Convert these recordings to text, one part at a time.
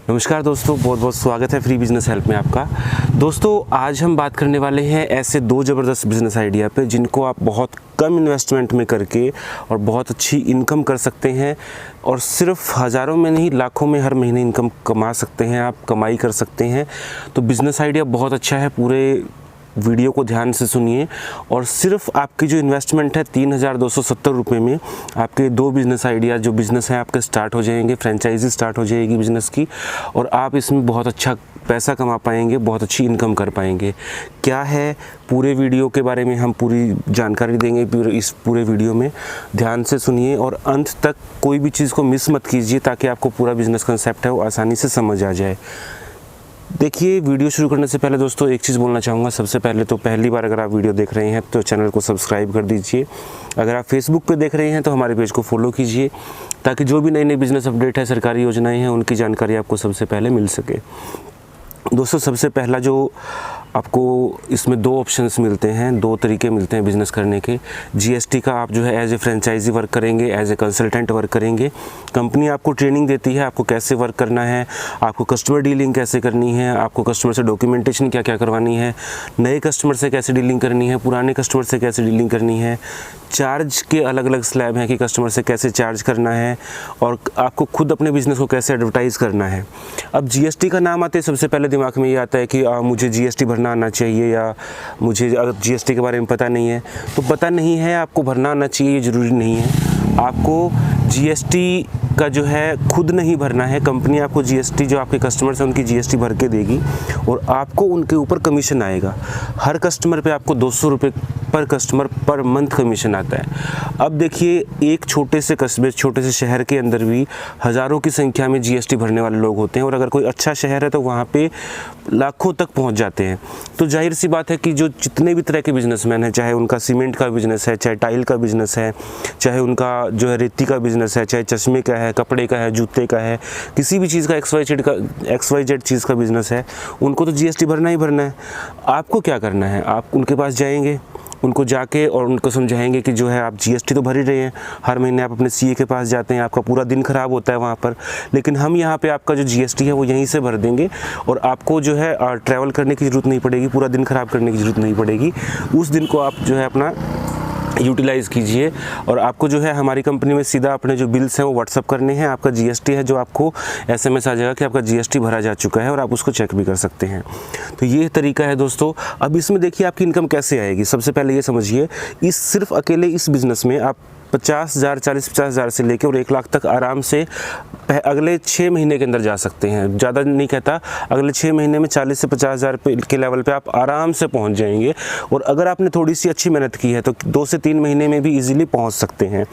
नमस्कार दोस्तों, बहुत बहुत स्वागत है फ्री बिजनेस हेल्प में आपका। दोस्तों आज हम बात करने वाले हैं ऐसे दो ज़बरदस्त बिजनेस आइडिया पे जिनको आप बहुत कम इन्वेस्टमेंट में करके और बहुत अच्छी इनकम कर सकते हैं और सिर्फ हज़ारों में नहीं लाखों में हर महीने इनकम कमा सकते हैं, आप कमाई कर सकते हैं। तो बिज़नेस आइडिया बहुत अच्छा है, पूरे वीडियो को ध्यान से सुनिए। और सिर्फ आपकी जो इन्वेस्टमेंट है 3,270 रुपये में आपके दो बिज़नेस आइडिया जो बिज़नेस हैं आपके स्टार्ट हो जाएंगे, फ्रेंचाइजी स्टार्ट हो जाएगी बिज़नेस की और आप इसमें बहुत अच्छा पैसा कमा पाएंगे, बहुत अच्छी इनकम कर पाएंगे। क्या है पूरे वीडियो के बारे में हम पूरी जानकारी देंगे इस पूरे वीडियो में, ध्यान से सुनिए और अंत तक कोई भी चीज़ को मिस मत कीजिए ताकि आपको पूरा बिज़नेस कंसेप्ट है वो आसानी से समझ आ जाए। देखिए, वीडियो शुरू करने से पहले दोस्तों एक चीज़ बोलना चाहूँगा। सबसे पहले तो पहली बार अगर आप वीडियो देख रहे हैं तो चैनल को सब्सक्राइब कर दीजिए। अगर आप फेसबुक पे देख रहे हैं तो हमारे पेज को फॉलो कीजिए ताकि जो भी नई नई बिज़नेस अपडेट है, सरकारी योजनाएं हैं, उनकी जानकारी आपको सबसे पहले मिल सके। दोस्तों सबसे पहला जो आपको इसमें दो ऑप्शंस मिलते हैं, दो तरीके मिलते हैं बिज़नेस करने के। जीएसटी का आप जो है एज ए फ्रेंचाइजी वर्क करेंगे, एज ए कंसल्टेंट वर्क करेंगे। कंपनी आपको ट्रेनिंग देती है आपको कैसे वर्क करना है, आपको कस्टमर डीलिंग कैसे करनी है, आपको कस्टमर से डॉक्यूमेंटेशन क्या क्या करवानी है, नए कस्टमर से कैसे डीलिंग करनी है, पुराने कस्टमर से कैसे डीलिंग करनी है। चार्ज के अलग अलग स्लैब हैं कि कस्टमर से कैसे चार्ज करना है और आपको खुद अपने बिज़नेस को कैसे एडवर्टाइज़ करना है। अब जीएसटी का नाम आते सबसे पहले दिमाग में ये आता है कि मुझे जीएसटी भरना आना चाहिए या मुझे अगर जीएसटी के बारे में पता नहीं है तो पता नहीं है, आपको भरना आना चाहिए ये ज़रूरी नहीं है। आपको जीएसटी का जो है खुद नहीं भरना है, कंपनी आपको जीएसटी जो आपके कस्टमर्स हैं उनकी जीएसटी भर के देगी और आपको उनके ऊपर कमीशन आएगा। हर कस्टमर पे आपको 200 रुपये पर कस्टमर पर मंथ कमीशन आता है। अब देखिए, एक छोटे से कस्बे, छोटे से शहर के अंदर भी हज़ारों की संख्या में जीएसटी भरने वाले लोग होते हैं और अगर कोई अच्छा शहर है तो वहाँ पे लाखों तक पहुँच जाते हैं। तो जाहिर सी बात है कि जो जितने भी तरह के बिजनेसमैन हैं, चाहे उनका सीमेंट का बिज़नेस है, चाहे टाइल का बिज़नेस है, चाहे उनका जो है रेती का बिज़नेस है, चाहे चश्मे का है, कपड़े का है, जूते का है, किसी भी चीज़ का XYZ चीज़ का बिज़नेस है, उनको तो जीएसटी भरना ही भरना है। आपको क्या करना है, आप उनके पास जाएंगे, उनको जाके और उनको समझाएंगे कि जो है आप जीएसटी तो भर ही रहे हैं। हर महीने आप अपने सीए के पास जाते हैं, आपका पूरा दिन ख़राब होता है वहाँ पर, लेकिन हम यहाँ पे आपका जो जीएसटी है वो यहीं से भर देंगे और आपको जो है ट्रैवल करने की ज़रूरत नहीं पड़ेगी, पूरा दिन ख़राब करने की ज़रूरत नहीं पड़ेगी। उस दिन को आप जो है अपना यूटिलाइज़ कीजिए और आपको जो है हमारी कंपनी में सीधा अपने जो बिल्स हैं वो व्हाट्सअप करने हैं। आपका जीएसटी है जो आपको एसएमएस आ जाएगा कि आपका जीएसटी भरा जा चुका है और आप उसको चेक भी कर सकते हैं। तो ये तरीका है दोस्तों। अब इसमें देखिए आपकी इनकम कैसे आएगी। सबसे पहले ये समझिए, इस सिर्फ अकेले इस बिज़नेस में आप 50,000, 40-50,000 से लेकर और 1 लाख तक आराम से अगले 6 महीने के अंदर जा सकते हैं। ज़्यादा नहीं कहता, अगले 6 महीने में 40 से 50,000 के लेवल पे आप आराम से पहुंच जाएंगे और अगर आपने थोड़ी सी अच्छी मेहनत की है तो 2 से 3 महीने में भी इजीली पहुंच सकते हैं।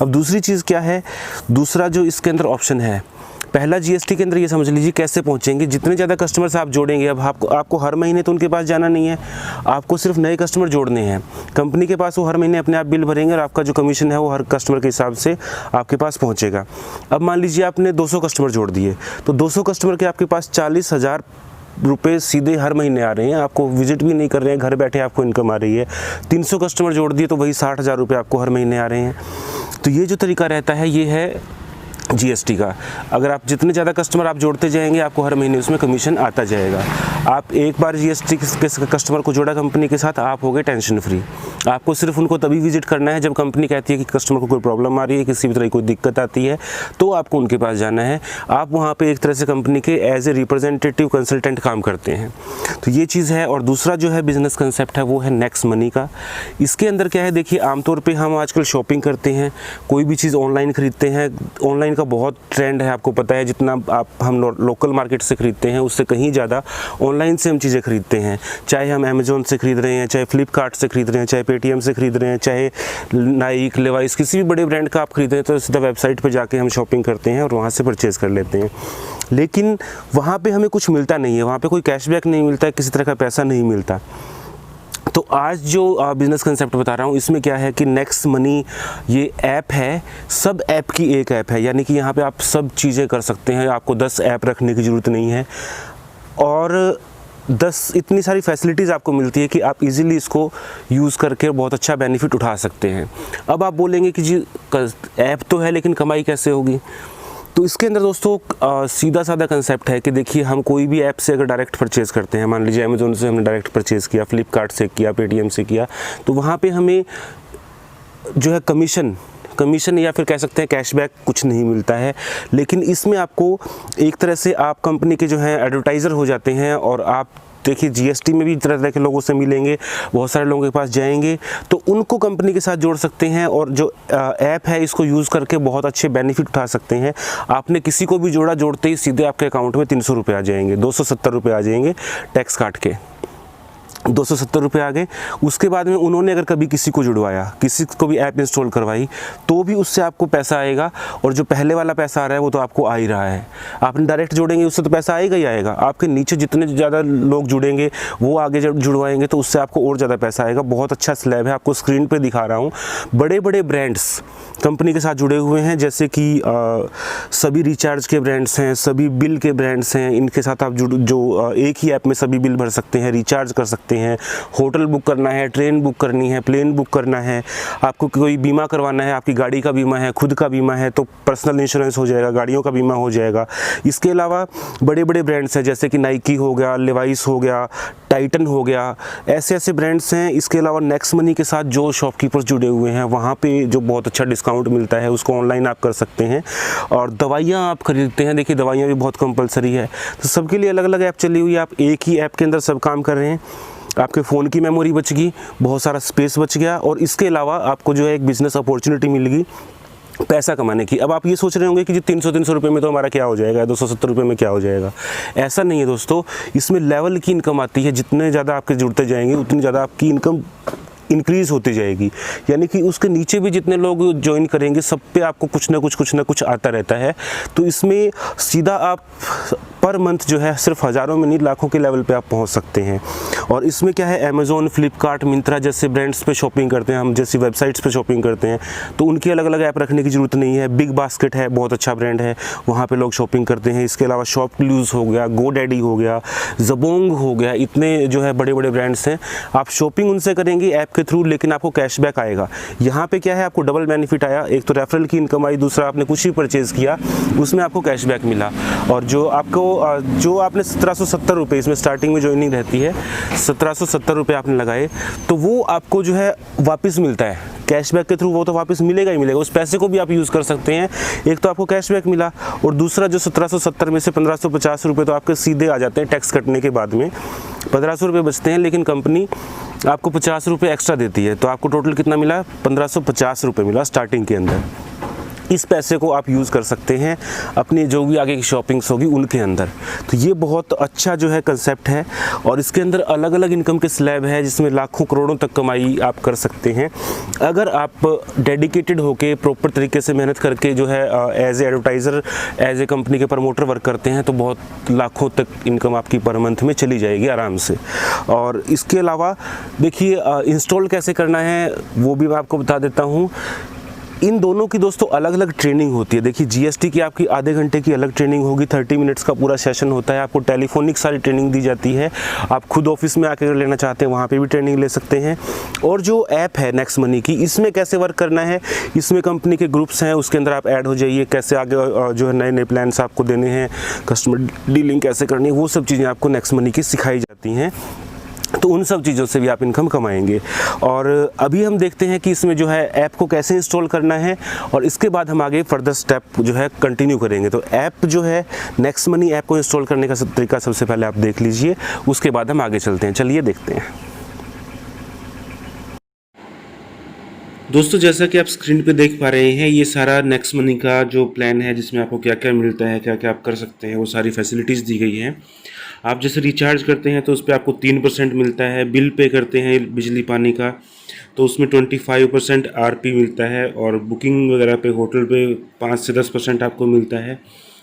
अब दूसरी चीज़ क्या है, दूसरा जो इसके अंदर ऑप्शन है, पहला जीएसटी के अंदर ये समझ लीजिए कैसे पहुंचेंगे। जितने ज़्यादा कस्टमर्स आप जोड़ेंगे, अब आपको हर महीने तो उनके पास जाना नहीं है, आपको सिर्फ नए कस्टमर जोड़ने हैं। कंपनी के पास वो हर महीने अपने आप बिल भरेंगे और आपका जो कमीशन है वो हर कस्टमर के हिसाब से आपके पास पहुंचेगा। अब मान लीजिए आपने 200 कस्टमर जोड़ दिए तो 200 कस्टमर के आपके पास 40,000 रुपये सीधे हर महीने आ रहे हैं, आपको विजिट भी नहीं कर रहे हैं, घर बैठे आपको इनकम आ रही है। 300 कस्टमर जोड़ दिए तो वही 60,000 रुपये आपको हर महीने आ रहे हैं। तो ये जो तरीका रहता है ये है जीएसटी का। अगर आप जितने ज़्यादा कस्टमर आप जोड़ते जाएंगे आपको हर महीने उसमें कमीशन आता जाएगा। आप एक बार जीएसटी के कस्टमर को जोड़ा कंपनी के साथ, आप हो गए टेंशन फ्री। आपको सिर्फ उनको तभी विजिट करना है जब कंपनी कहती है कि कस्टमर को कोई प्रॉब्लम आ रही है, किसी भी तरह की कोई दिक्कत आती है तो आपको उनके पास जाना है। आप वहाँ पे एक तरह से कंपनी के एज ए रिप्रेजेंटेटिव कंसल्टेंट काम करते हैं। तो ये चीज़ है। और दूसरा जो है बिज़नेस कंसेप्ट है वो है नेक्स्ट मनी का। इसके अंदर क्या है, देखिए आमतौर पर हम आजकल शॉपिंग करते हैं, कोई भी चीज़ ऑनलाइन खरीदते हैं। ऑनलाइन का बहुत ट्रेंड है, आपको पता है। जितना हम लोकल मार्केट से खरीदते हैं उससे कहीं ज़्यादा ऑनलाइन से हम चीज़ें खरीदते हैं। चाहे हम अमेज़ॉन से खरीद रहे हैं, चाहे फ्लिपकार्ट से खरीद रहे हैं, चाहे पेटीएम से खरीद रहे हैं, चाहे नाइक, लेवाइस, किसी भी बड़े ब्रांड का आप खरीद रहे हैं तो सीधा वेबसाइट पर जाके हम शॉपिंग करते हैं और वहाँ से परचेज़ कर लेते हैं। लेकिन वहाँ पर हमें कुछ मिलता नहीं है, वहाँ पर कोई कैशबैक नहीं मिलता है, किसी तरह का पैसा नहीं मिलता। तो आज जो बिज़नेस कंसेप्ट बता रहा हूँ इसमें क्या है कि नेक्स्ट मनी ये ऐप है, सब ऐप की एक ऐप है। यानी कि यहाँ पे आप सब चीज़ें कर सकते हैं, आपको 10 ऐप रखने की ज़रूरत नहीं है और 10 इतनी सारी फैसिलिटीज़ आपको मिलती है कि आप इजीली इसको यूज़ करके बहुत अच्छा बेनिफिट उठा सकते हैं। अब आप बोलेंगे कि जी ऐप तो है लेकिन कमाई कैसे होगी। तो इसके अंदर दोस्तों सीधा साधा कंसेप्ट है कि देखिए, हम कोई भी ऐप से अगर डायरेक्ट परचेज़ करते हैं, मान लीजिए अमेज़ोन से हमने डायरेक्ट परचेज़ किया, फ्लिपकार्ट से किया, पेटीएम से किया, तो वहाँ पे हमें जो है कमीशन या फिर कह सकते हैं कैशबैक कुछ नहीं मिलता है। लेकिन इसमें आपको एक तरह से आप कंपनी के जो हैं एडवर्टाइज़र हो जाते हैं, और आप देखिए जीएसटी में भी तरह तरह के लोगों से मिलेंगे, बहुत सारे लोगों के पास जाएंगे, तो उनको कंपनी के साथ जोड़ सकते हैं, और जो ऐप है इसको यूज़ करके बहुत अच्छे बेनिफिट उठा सकते हैं। आपने किसी को भी जोड़ते ही सीधे आपके अकाउंट में 300 रुपये आ जाएंगे, 270 रुपये आ जाएंगे टैक्स काट के, 270 रुपये आ गए। उसके बाद में उन्होंने अगर कभी किसी को जुड़वाया, किसी को भी ऐप इंस्टॉल करवाई, तो भी उससे आपको पैसा आएगा, और जो पहले वाला पैसा आ रहा है वो तो आपको आ ही रहा है। आपने डायरेक्ट जोड़ेंगे उससे तो पैसा आएगा ही आएगा, आपके नीचे जितने ज़्यादा लोग जुड़ेंगे वो आगे जब जुड़वाएंगे तो उससे आपको और ज़्यादा पैसा आएगा। बहुत अच्छा स्लैब है, आपको स्क्रीन पर दिखा रहा हूँ। बड़े बड़े ब्रांड्स कंपनी के साथ जुड़े हुए हैं, जैसे कि सभी रिचार्ज के ब्रांड्स हैं, सभी बिल के ब्रांड्स हैं, इनके साथ आप जो एक ही ऐप में सभी बिल भर सकते हैं, रिचार्ज कर सकते हैं, होटल बुक करना है, ट्रेन बुक करनी है, प्लेन बुक करना है, आपको कोई बीमा करवाना है, आपकी गाड़ी का बीमा है, खुद का बीमा है, तो पर्सनल इंश्योरेंस हो जाएगा, गाड़ियों का बीमा हो जाएगा। इसके अलावा बड़े बड़े ब्रांड्स हैं, जैसे कि नाइकी हो गया, लेवाइस हो गया, टाइटन हो गया, ऐसे ऐसे ब्रांड्स हैं। इसके अलावा नेक्स्ट मनी के साथ जो शॉपकीपर्स जुड़े हुए हैं, वहाँ पे जो बहुत अच्छा डिस्काउंट मिलता है उसको ऑनलाइन आप कर सकते हैं। और दवाइयाँ आप खरीदते हैं, देखिए दवाइयाँ भी बहुत कंपलसरी है, तो सबके लिए अलग अलग ऐप चली हुई है। आप एक ही ऐप के अंदर सब काम कर रहे हैं, आपके फ़ोन की मेमोरी बच गई, बहुत सारा स्पेस बच गया, और इसके अलावा आपको जो है एक बिज़नेस अपॉर्चुनिटी मिल गई पैसा कमाने की। अब आप ये सोच रहे होंगे कि जो 300 रुपये में तो हमारा क्या हो जाएगा, 270 रुपये में क्या हो जाएगा। ऐसा नहीं है दोस्तों, इसमें लेवल की इनकम आती है। जितने ज़्यादा आपके जुड़ते जाएंगे उतनी ज़्यादा आपकी इनकम इंक्रीज़ होती जाएगी, यानी कि उसके नीचे भी जितने लोग ज्वाइन करेंगे सब पे आपको कुछ ना कुछ आता रहता है। तो इसमें सीधा आप पर मंथ जो है सिर्फ हज़ारों में नहीं लाखों के लेवल पे आप पहुंच सकते हैं। और इसमें क्या है, अमेज़ॉन, फ्लिपकार्ट, मिंत्रा जैसे ब्रांड्स पे शॉपिंग करते हैं हम, जैसी वेबसाइट्स पे शॉपिंग करते हैं, तो उनकी अलग अलग ऐप रखने की ज़रूरत नहीं है। बिग बास्केट है, बहुत अच्छा ब्रांड है, वहाँ पे लोग शॉपिंग करते हैं। इसके अलावा शॉपक्लूज़ हो गया, गोडैडी हो गया, जबोंग हो गया, इतने जो है बड़े बड़े ब्रांड्स हैं। आप शॉपिंग उनसे करेंगे ऐप के थ्रू, लेकिन आपको कैशबैक आएगा। यहाँ पे क्या है, आपको डबल बेनिफिट आया, एक तो रेफरल की इनकम आई, दूसरा आपने कुछ भी परचेज़ किया उसमें आपको कैशबैक मिला। और जो आपने 1770 रुपये इसमें स्टार्टिंग में ज्वाइनिंग रहती है, 1770 रुपये आपने लगाए, तो वो आपको जो है वापस मिलता है कैशबैक के थ्रू। वो तो वापस मिलेगा ही मिलेगा, उस पैसे को भी आप यूज़ कर सकते हैं। एक तो आपको कैशबैक मिला, और दूसरा जो 1770 में से 1550 रुपये तो आपके सीधे आ जाते हैं टैक्स कटने के बाद में, 1500 रुपये बचते हैं, लेकिन कंपनी आपको 50 रुपये एक्स्ट्रा देती है। तो आपको टोटल कितना मिला, 1550 रुपये मिला स्टार्टिंग के अंदर। इस पैसे को आप यूज़ कर सकते हैं अपनी जो भी आगे की शॉपिंग्स होगी उनके अंदर। तो ये बहुत अच्छा जो है कंसेप्ट है, और इसके अंदर अलग अलग इनकम के स्लैब है, जिसमें लाखों करोड़ों तक कमाई आप कर सकते हैं अगर आप डेडिकेटेड होके प्रॉपर तरीके से मेहनत करके जो है as a advertiser, as a company के प्रमोटर वर्क करते हैं, तो बहुत लाखों तक इनकम आपकी पर मंथ में चली जाएगी आराम से। और इसके अलावा देखिए इंस्टॉल कैसे करना है वो भी मैं आपको बता देता हूँ। इन दोनों की दोस्तों अलग अलग ट्रेनिंग होती है। देखिए जीएसटी की आपकी आधे घंटे की अलग ट्रेनिंग होगी, 30 मिनट्स का पूरा सेशन होता है। आपको टेलीफोनिक सारी ट्रेनिंग दी जाती है, आप खुद ऑफिस में आकर लेना चाहते हैं वहाँ पे भी ट्रेनिंग ले सकते हैं। और जो ऐप है नेक्स्ट मनी की, इसमें कैसे वर्क करना है, इसमें कंपनी के ग्रुप्स हैं, उसके अंदर आप ऐड हो जाइए, कैसे आगे जो है नए नए प्लान्स आपको देने हैं, कस्टमर डीलिंग कैसे करनी है, वो सब चीज़ें आपको नेक्स्ट मनी की सिखाई जाती हैं। तो उन सब चीज़ों से भी आप इनकम कमाएंगे। और अभी हम देखते हैं कि इसमें जो है ऐप को कैसे इंस्टॉल करना है, और इसके बाद हम आगे फर्दर स्टेप जो है कंटिन्यू करेंगे। तो ऐप जो है नेक्स्ट मनी ऐप को इंस्टॉल करने का तरीका सबसे पहले आप देख लीजिए, उसके बाद हम आगे चलते हैं। चलिए देखते हैं। दोस्तों जैसा कि आप स्क्रीन पे देख पा रहे हैं, ये सारा नेक्स्ट मनी का जो प्लान है, जिसमें आपको क्या क्या मिलता है, क्या क्या आप कर सकते हैं, वो सारी फैसिलिटीज़ दी गई हैं। आप जैसे रिचार्ज करते हैं तो उस पर आपको 3% मिलता है। बिल पे करते हैं बिजली पानी का तो उसमें 25% आरपी मिलता है। और बुकिंग वगैरह पे, होटल पे 5 से 10% आपको मिलता है।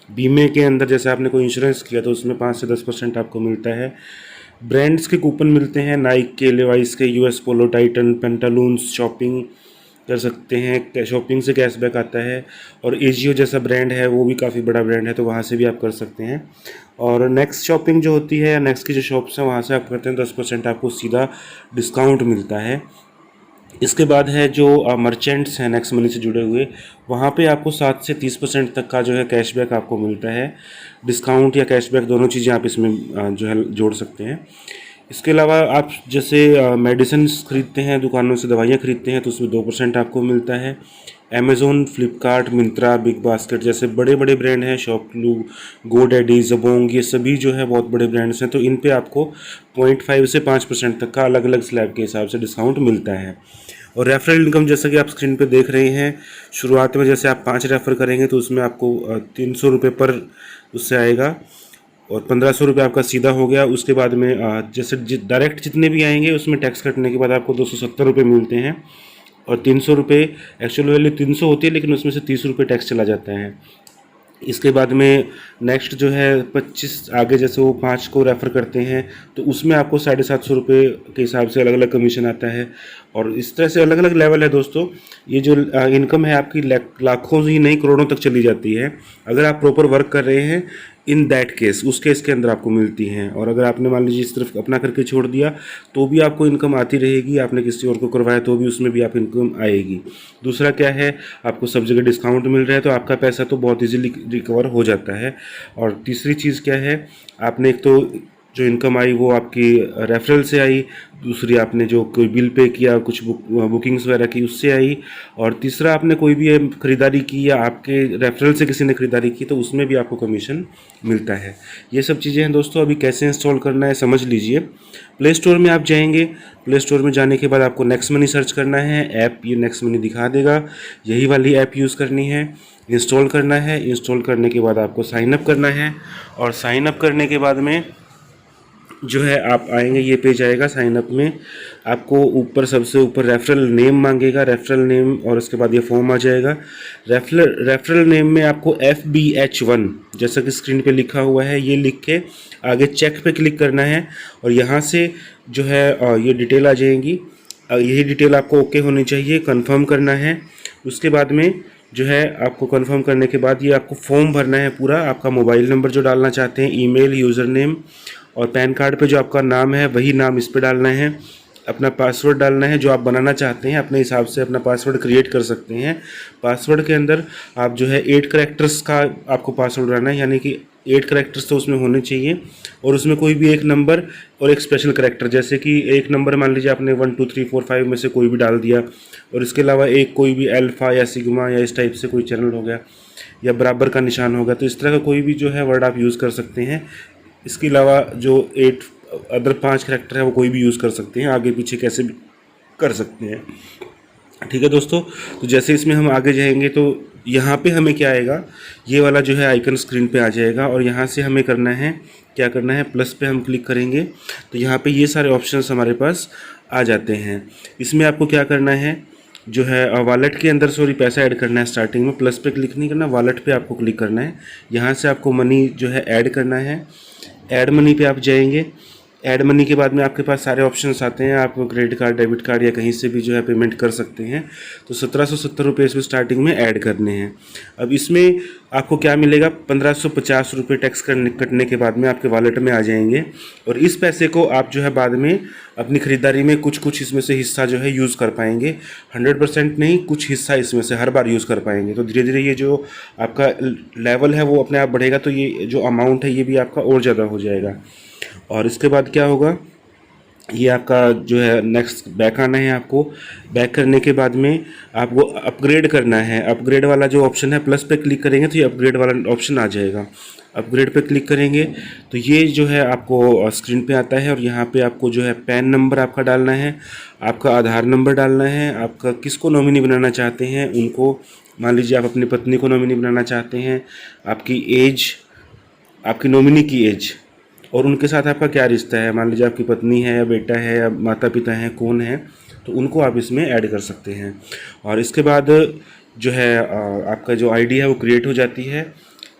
बीमे के अंदर जैसे आपने कोई इंश्योरेंस किया तो उसमें 5 से 10% आपको मिलता है। ब्रांड्स के कूपन मिलते हैं, नाइक के, लेवाइस के, US Polo, Titan, Pantaloons. Shopping कर सकते हैं, शॉपिंग से कैशबैक आता है। और एजियो जैसा ब्रांड है, वो भी काफ़ी बड़ा ब्रांड है, तो वहाँ से भी आप कर सकते हैं। और नेक्स्ट शॉपिंग जो होती है, नेक्स्ट की जो शॉप्स हैं वहाँ से आप करते हैं 10% आपको सीधा डिस्काउंट मिलता है। इसके बाद है जो मर्चेंट्स हैं नेक्स्ट मनी से जुड़े हुए, वहाँ पे आपको 7 से 30% तक का जो है कैशबैक आपको मिलता है। डिस्काउंट या कैशबैक दोनों चीज़ें आप इसमें जो है जोड़ सकते हैं। इसके अलावा आप जैसे मेडिसिन खरीदते हैं, दुकानों से दवाइयाँ खरीदते हैं, तो उसमें 2% आपको मिलता है। Amazon, Flipkart, Myntra, big basket जैसे बड़े बड़े ब्रांड हैं, शॉपक्लू, गोडैडी, जबोंग, ये सभी जो है बहुत बड़े ब्रांड्स हैं, तो इन पे आपको 0.5 से 5% तक का अलग अलग स्लैब के हिसाब से डिस्काउंट मिलता है। और रेफरल इनकम जैसा कि आप स्क्रीन पे देख रहे हैं, शुरुआत में जैसे आप 5 रेफ़र करेंगे तो उसमें आपको 300 रुपये पर उससे आएगा, और 1500 रुपये आपका सीधा हो गया। उसके बाद में जैसे डायरेक्ट जितने भी आएंगे उसमें टैक्स कटने के बाद आपको 270 रुपये मिलते हैं, और 300 रुपये एक्चुअल वैल्यू 300 होती है, लेकिन उसमें से 30 रुपये टैक्स चला जाता है। इसके बाद में नेक्स्ट जो है 25 आगे जैसे वो 5 को रेफ़र करते हैं तो उसमें आपको 750 रुपये के हिसाब से अलग अलग कमीशन आता है। और इस तरह से अलग अलग लेवल है दोस्तों। ये जो इनकम है आपकी लाखों ही नहीं करोड़ों तक चली जाती है अगर आप प्रॉपर वर्क कर रहे हैं। इन दैट केस, उस केस के अंदर आपको मिलती हैं। और अगर आपने मान लीजिए सिर्फ अपना करके छोड़ दिया तो भी आपको इनकम आती रहेगी, आपने किसी और को करवाया तो भी उसमें भी आप इनकम आएगी। दूसरा क्या है, आपको सब जगह डिस्काउंट मिल रहा है तो आपका पैसा तो बहुत इजीली रिकवर हो जाता है। और तीसरी चीज़ क्या है, आपने एक तो जो इनकम आई वो आपकी रेफरल से आई, दूसरी आपने जो कोई बिल पे किया, कुछ बुकिंग्स वगैरह की उससे आई, और तीसरा आपने कोई भी ख़रीदारी की या आपके रेफरल से किसी ने ख़रीदारी की तो उसमें भी आपको कमीशन मिलता है। ये सब चीज़ें हैं दोस्तों। अभी कैसे इंस्टॉल करना है समझ लीजिए। प्ले स्टोर में आप जाएंगे, प्ले स्टोर में जाने के बाद आपको नेक्स्ट मनी सर्च करना है, ऐप ये नेक्स्ट मनी दिखा देगा, यही वाली ऐप यूज़ करनी है, इंस्टॉल करना है। इंस्टॉल करने के बाद आपको साइन अप करना है, और साइन अप करने के बाद में जो है आप आएंगे, ये पेज आएगा। साइन अप में आपको ऊपर सबसे ऊपर रेफरल नेम मांगेगा, रेफरल नेम, और उसके बाद ये फॉर्म आ जाएगा। रेफरल नेम में आपको FBH1 जैसा कि स्क्रीन पे लिखा हुआ है ये लिख के आगे चेक पे क्लिक करना है, और यहाँ से जो है ये डिटेल आ जाएंगी। यही डिटेल आपको ओके होनी चाहिए, कंफर्म करना है। उसके बाद में जो है आपको कंफर्म करने के बाद ये आपको फॉर्म भरना है पूरा। आपका मोबाइल नंबर जो डालना चाहते हैं, ईमेल, यूज़र नेम, और पैन कार्ड पे जो आपका नाम है वही नाम इस पे डालना है। अपना पासवर्ड डालना है जो आप बनाना चाहते हैं, अपने हिसाब से अपना पासवर्ड क्रिएट कर सकते हैं। पासवर्ड के अंदर आप जो है 8 कैरेक्टर्स का आपको पासवर्ड डालना है, यानी कि 8 कैरेक्टर्स तो उसमें होने चाहिए, और उसमें कोई भी एक नंबर और एक स्पेशल कैरेक्टर, जैसे कि एक नंबर मान लीजिए आपने 1 2 3 4 5 में से कोई भी डाल दिया, और इसके अलावा एक कोई भी अल्फ़ा या सिग्मा या इस टाइप से कोई चैनल हो गया, या बराबर का निशान होगा, तो इस तरह का कोई भी जो है वर्ड आप यूज़ कर सकते हैं। इसके अलावा जो 8 अदर 5 करैक्टर है वो कोई भी यूज़ कर सकते हैं, आगे पीछे कैसे भी कर सकते हैं। ठीक है दोस्तों, तो जैसे इसमें हम आगे जाएंगे तो यहाँ पे हमें क्या आएगा, ये वाला जो है आइकन स्क्रीन पे आ जाएगा, और यहाँ से हमें करना है, क्या करना है, प्लस पे हम क्लिक करेंगे तो यहाँ पे ये सारे ऑप्शंस हमारे पास आ जाते हैं। इसमें आपको क्या करना है, जो है वॉलेट के अंदर पैसा ऐड करना है। स्टार्टिंग में प्लस पे क्लिक नहीं करना, वॉलेट पे आपको क्लिक करना है। यहाँ से आपको मनी जो है ऐड करना है। ऐड मनी पे आप जाएंगे। ऐड मनी के बाद में आपके पास सारे ऑप्शंस आते हैं, आप क्रेडिट कार्ड, डेबिट कार्ड या कहीं से भी जो है पेमेंट कर सकते हैं। तो 1770 रुपये इसमें स्टार्टिंग में ऐड करने हैं। अब इसमें आपको क्या मिलेगा, 1550 रुपये टैक्स कटने के बाद में आपके वॉलेट में आ जाएंगे, और इस पैसे को आप जो है बाद में अपनी ख़रीदारी में कुछ इसमें से हिस्सा जो है यूज़ कर पाएंगे। 100% नहीं, कुछ हिस्सा इसमें से हर बार यूज़ कर पाएंगे। तो धीरे धीरे ये जो आपका लेवल है वो अपने आप बढ़ेगा, तो ये जो अमाउंट है ये भी आपका और ज़्यादा हो जाएगा। और इसके बाद क्या होगा, ये आपका जो है नेक्स्ट बैक आना है। आपको बैक करने के बाद में आपको अपग्रेड करना है। अपग्रेड वाला जो ऑप्शन है, प्लस पे क्लिक करेंगे तो ये अपग्रेड वाला ऑप्शन आ जाएगा। अपग्रेड पे क्लिक करेंगे तो ये जो है आपको स्क्रीन पे आता है, और यहाँ पे आपको जो है पैन नंबर आपका डालना है, आपका आधार नंबर डालना है, आपका किसको नॉमिनी बनाना चाहते हैं उनको, मान लीजिए आप अपनी पत्नी को नॉमिनी बनाना चाहते हैं, आपकी एज, आपकी नॉमिनी की एज, और उनके साथ आपका क्या रिश्ता है, मान लीजिए आपकी पत्नी है या बेटा है या माता पिता हैं, कौन है, तो उनको आप इसमें ऐड कर सकते हैं। और इसके बाद जो है आपका जो आईडी है वो क्रिएट हो जाती है।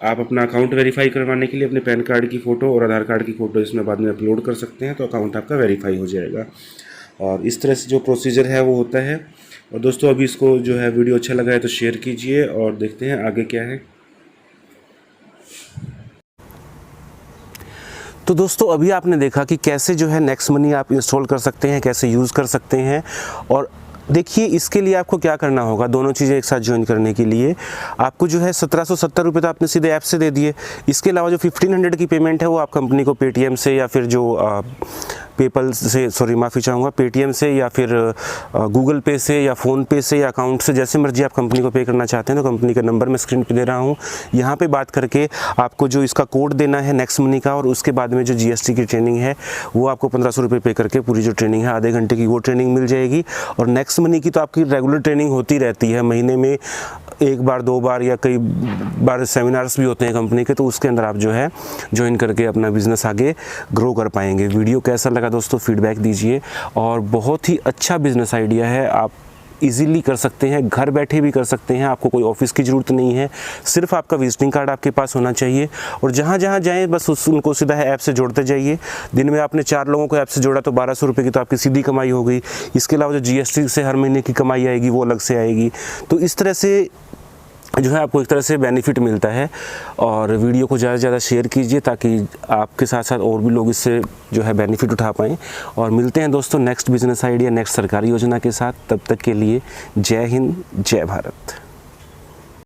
आप अपना अकाउंट वेरीफाई करवाने के लिए अपने पैन कार्ड की फ़ोटो और आधार कार्ड की फ़ोटो इसमें बाद में अपलोड कर सकते हैं, तो अकाउंट आपका वेरीफाई हो जाएगा। और इस तरह से जो प्रोसीजर है वो होता है। और दोस्तों अभी इसको जो है वीडियो अच्छा लगा है तो शेयर कीजिए, और देखते हैं आगे क्या है। तो दोस्तों अभी आपने देखा कि कैसे जो है नेक्स्ट मनी आप इंस्टॉल कर सकते हैं, कैसे यूज़ कर सकते हैं, और देखिए इसके लिए आपको क्या करना होगा, दोनों चीज़ें एक साथ ज्वाइन करने के लिए आपको जो है 1770 रुपये तो आपने सीधे ऐप से दे दिए। इसके अलावा जो 1500 की पेमेंट है वो आप कंपनी को पेटीएम से या फिर जो पेपल से, सॉरी माफ़ी चाहूँगा, पेटीएम से या फिर गूगल पे से या फ़ोन पे से या अकाउंट से, जैसे मर्जी आप कंपनी को पे करना चाहते हैं तो कंपनी का नंबर मैं स्क्रीन पे दे रहा हूँ। यहाँ पे बात करके आपको जो इसका कोड देना है नेक्स्ट मनी का, और उसके बाद में जो जीएसटी की ट्रेनिंग है वो आपको 1500 रुपये पे करके पूरी जो ट्रेनिंग है आधे घंटे की वो ट्रेनिंग मिल जाएगी। और नेक्स्ट मनी की तो आपकी रेगुलर ट्रेनिंग होती रहती है, महीने में एक बार 2 बार या कई बार सेमिनार्स भी होते हैं कंपनी के, तो उसके अंदर आप जो है ज्वाइन करके अपना बिज़नेस आगे ग्रो कर पाएंगे। वीडियो कैसा लगा दोस्तों फीडबैक दीजिए, और बहुत ही अच्छा बिज़नेस आइडिया है, आप इजीली कर सकते हैं, घर बैठे भी कर सकते हैं, आपको कोई ऑफिस की ज़रूरत नहीं है, सिर्फ आपका विजिटिंग कार्ड आपके पास होना चाहिए। और जहाँ जहाँ जाएँ बस उनको सीधा है ऐप से जोड़ते जाइए। दिन में आपने 4 लोगों को ऐप से जोड़ा तो 1200 रुपये की तो आपकी सीधी कमाई हो गई। इसके अलावा जो जीएसटी से हर महीने की कमाई आएगी वो अलग से आएगी। तो इस तरह से जो है आपको एक तरह से बेनिफिट मिलता है। और वीडियो को ज़्यादा से ज़्यादा शेयर कीजिए ताकि आपके साथ साथ और भी लोग इससे जो है बेनिफिट उठा पाएँ। और मिलते हैं दोस्तों नेक्स्ट बिज़नेस आइडिया, नेक्स्ट सरकारी योजना के साथ। तब तक के लिए जय हिंद, जय भारत।